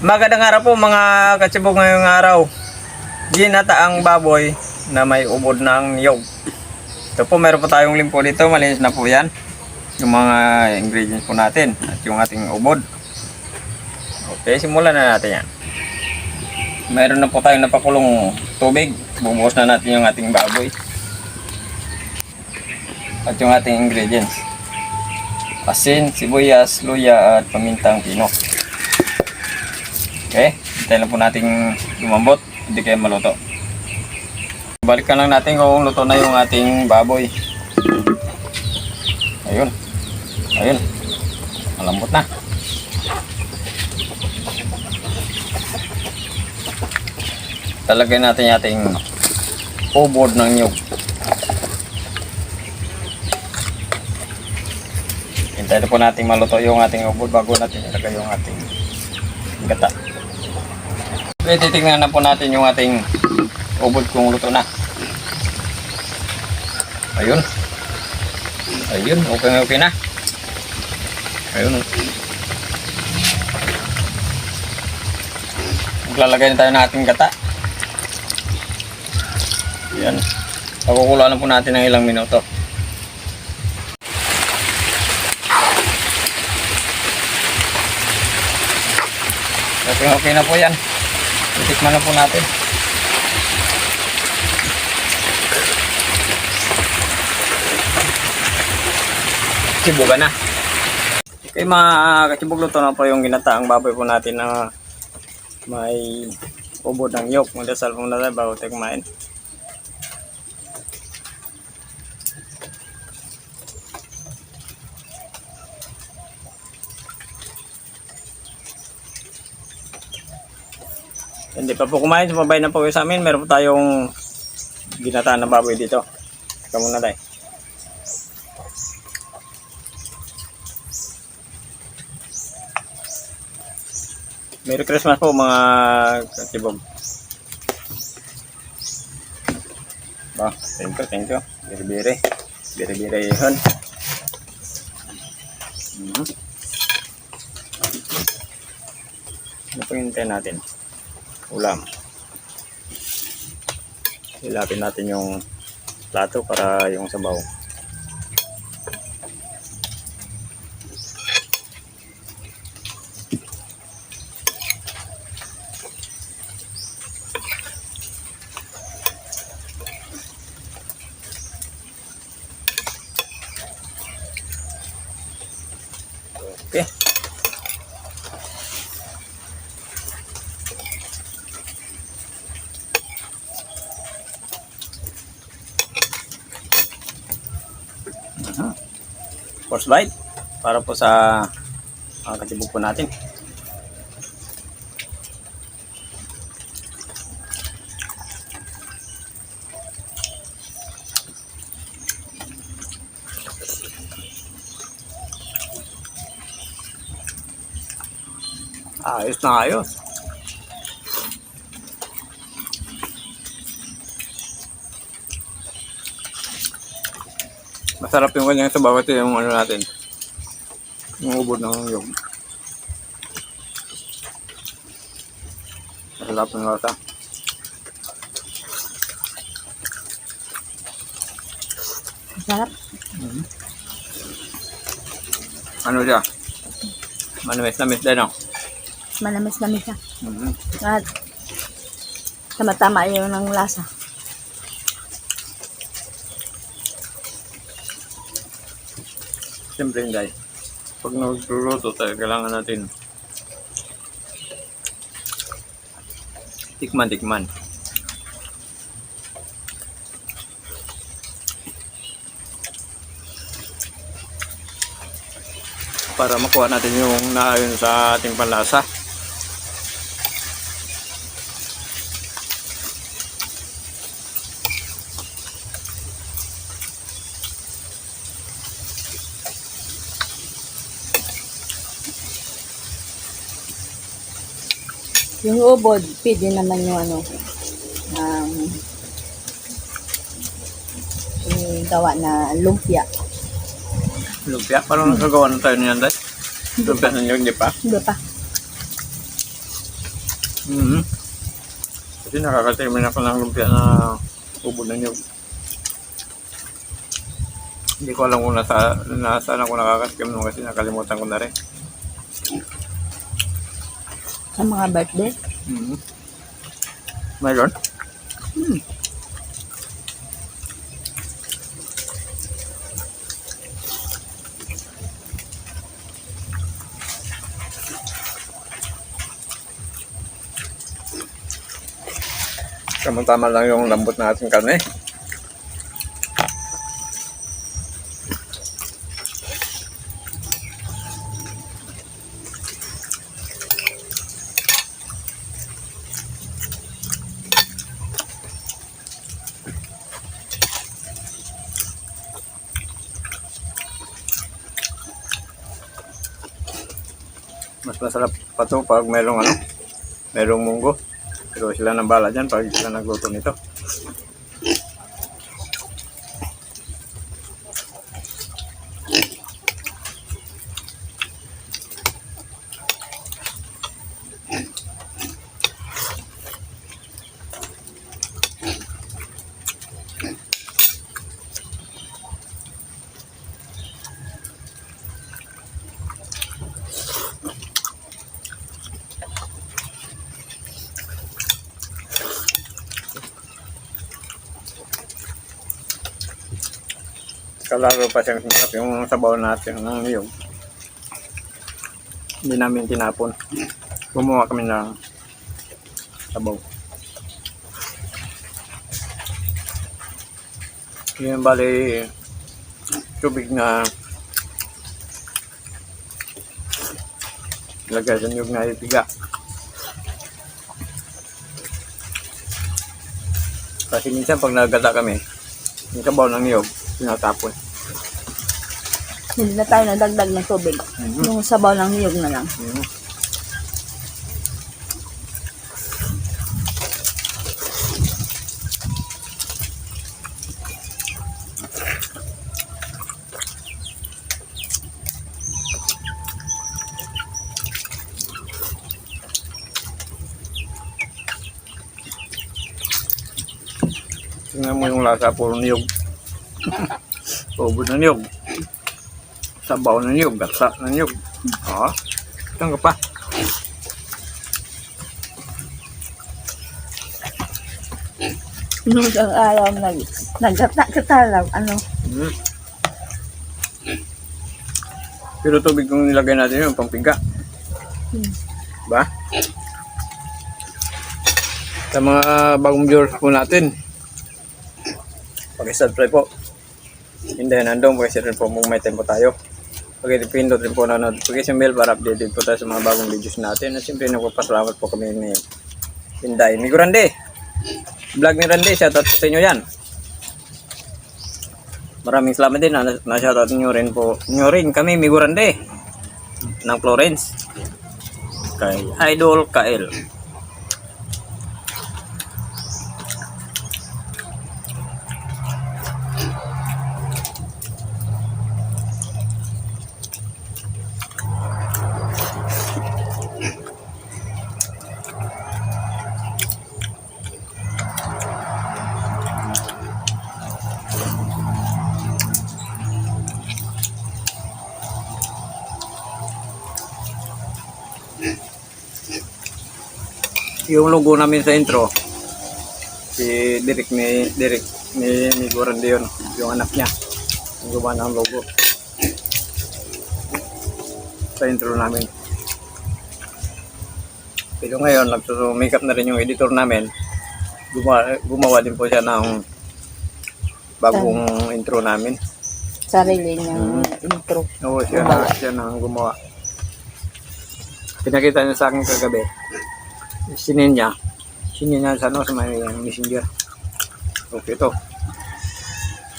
Magandang araw po mga katsibog ngayong araw. Ginataang baboy na may ubod ng niyog. Ito po, meron po tayong limpo dito. Malinis na po yan. Yung mga ingredients po natin at yung ating ubod. Okay, simulan na natin yan. Meron na po tayong napakulong tubig. Bubuhos na natin yung ating baboy. At yung ating ingredients. Asin, sibuyas, luya at pamintang pino. Okay, hintayin lang po nating lumambot, hindi kayo maluto. Balikan lang natin kung luto na yung ating baboy. Ayun. Ayun. Malambot na. Talagay natin yung ating ubod ng niyog. Hintayin po natin maluto yung ating ubod bago natin ilagay yung ating gata. Okay, titignan na po natin yung ating ubod kung luto na. Ayun. Ayun, okay na. Ayun. Maglalagay na tayo ng ating gata. Ayan. Pakukulaan na po natin ng ilang minuto. Okay na po yan. Titikman na po natin. Sibugan na. Okay mga katsibog, luto na po yung ginataang baboy po natin na may ubod ng niyog. Magdasal pong natin bago tayo kumain. Hindi pa po kumain, sumabay na po kayo sa amin. Meron po tayong ginataan na baboy dito. Ika muna tayo. Merry Christmas po mga katsibog. Ba, thank you. Biri-biri yun. Ano po hintayin natin? Ulam. Ilapin natin yung plato para yung sabaw. Okay. First bite para po sa katsibog po natin. Ayos na ayos. Masarap yung kanyang sabaw at yung ano natin. Yung ubod ng niyog. Masarap yung lasa. Masarap. Ano siya? Manamis-namis din, no? Manamis-namis siya. At tama-tama yun ng lasa. Siyempre hindi. Pag nagluluto tayo, kailangan natin tikman. Para makuha natin yung naayon sa ating panlasa. Yung ubod, pwede naman yung ano, yung gawa na lumpia. Lumpia? Parang nagagawa na tayo niyan, Day. Lumpia na nyo, hindi pa? Hindi pa. Mm-hmm. Kasi nakakatimin ako ng lumpia na ubod na niyog. Hindi ko alam kung nasaan ako nakakatikim nung kasi nakalimutan ko na rin. Sa mga birthday. Mm-hmm. Mayroon? Hmm. Tama-tama lang yung lambot na ating karne. Mas masarap pa to pag merong munggo. Pero sila nang bala dyan pag sila nagluto nito. Kalaro pa siyang masarap yung sabaw natin ng niyog. Hindi namin tinapon. Gumawa kami ng sabaw. Yung bali tubig na lagay sa niyog na itiga. Kasi minsan pag nagata kami, yung sabaw ng niyog, tinatapon. Hindi na tayo nadagdag ng tubig. Yung sabaw ng niyog na lang. Tingnan mo yung lasa, puro niyog. Ubod na niyog. Sabaw na niyog, gata na niyog. Tanggap pa. Nung isang araw nagkata lang, Pero tubig kung nilagay natin yung pangpiga. Ba? Sa mga bagong viewers po natin, pag-subscribe po. Hindi nandun, pag-subscribe po kung may tempo tayo. Pag-pindot rin po na notification bell para updated po tayo sa mga bagong videos natin. At siyempre nagpapasalamat po kami ni Inday Migo Rande. Vlog ni Rande, shoutout sa inyo yan. Maraming salamat din na shoutout nyo rin po. Nyo rin kami Migo Rande ng Florence. Kay Idol Kael. Yung logo namin sa intro, si Derek ni Gorande yun, yung anak niya, yung gumawa ng logo sa intro namin. Pero ngayon, nagsusumikap na rin yung editor namin, gumawa din po siya ng bagong intro namin. sarili niyang intro. Oo, siya na gumawa. Pinakita niya sa akin kagabi. Sinin niya sa may messenger. Okay to.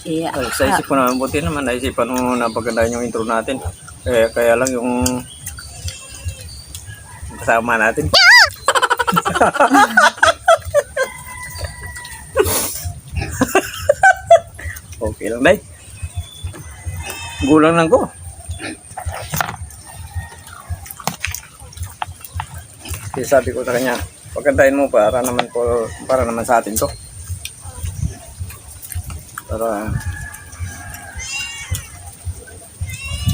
Yeah. Sa isip ko naman, buti naman naisipan mo na pagandaan yung intro natin. Kaya lang yung kasama natin. Okay lang, day. Gulang lang ko. Kasi sabi ko sa kanya, Pagkantayin mo para naman sa atin to. Para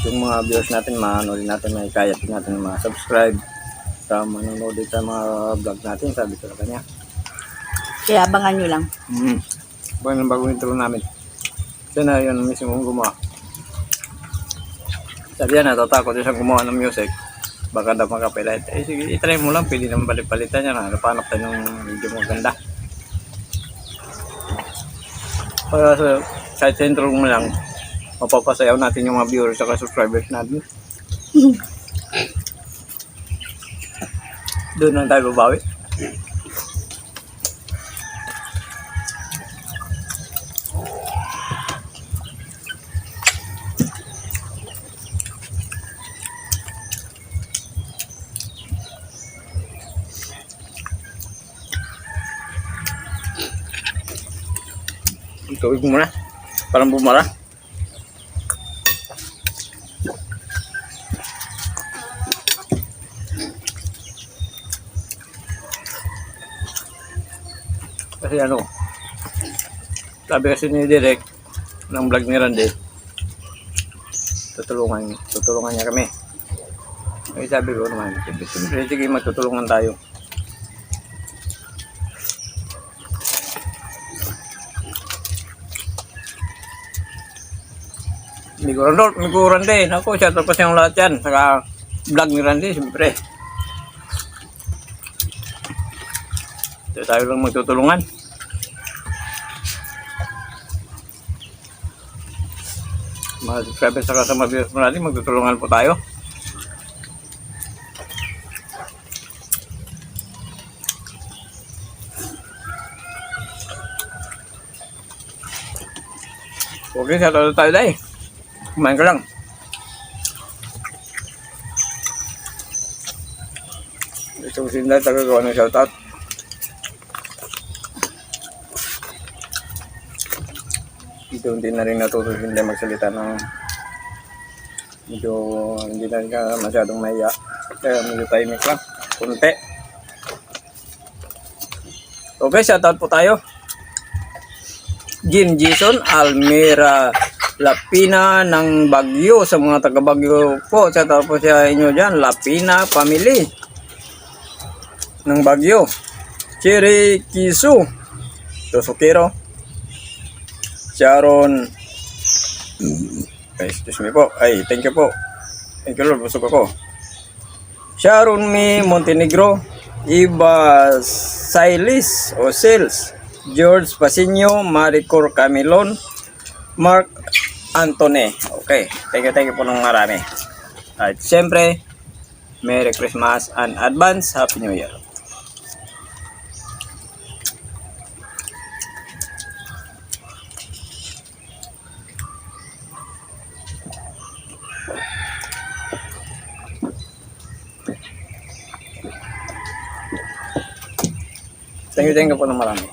yung mga viewers natin, manood natin, may kaya din natin ma-subscribe sa manonood din sa mga vlog natin, sabi ko sa kanya. Kaya abangan nyo lang. Bagong intro namin. Siya na yun mismo gumawa. Sabi yan, natatakot siya gumawa ng music. Baka daw makapilit. Eh sige, itry mo lang, pwede naman palit-palitan yan. Napanap tayo ng video maganda. Kaya sa intro mo lang, mapapasayaw natin yung mga viewers at subscribers natin. Doon lang tayo babawi. Tubig muna. Parang bumara. Kasi ano, sabi kasi ni Direk ng vlog ni Randy, tutulungan niya kami. Ay sabi ko naman, sige magtutulungan tayo. Migo Randy, ako siya tapos yung lahat yan, saka vlog ni Randy, siyempre. So, tayo lang magtutulungan. Mga subscribers saka sa mga viewers mo natin, magtutulungan po tayo. Okay, sa tayo dahil. Kumain ka lang. Ito si Inday, tagagawa ng shoutout. Ito hindi na rin natuto si Inday magsalita ng medyo hindi na rin ka masyadong mahiya. Kaya medyo timing lang. Kunti. Okay, shoutout po tayo. Jim Jason Almira Lapina ng Bagyo, sa mga taga Bagyo po, sa tapos sa inyo dyan, Lapina family ng Bagyo. Cherry Kisu Tosokero, Sharon, excuse me po, thank you po, thank you Lord, busog ako. Sharon Mi Montenegro, Iba Silis o Sales, George Pasinyo, Maricor Camilon, Mark Antone. Okay, thank you po ng marami. At siyempre, Merry Christmas and advance Happy New Year. Thank you po ng marami.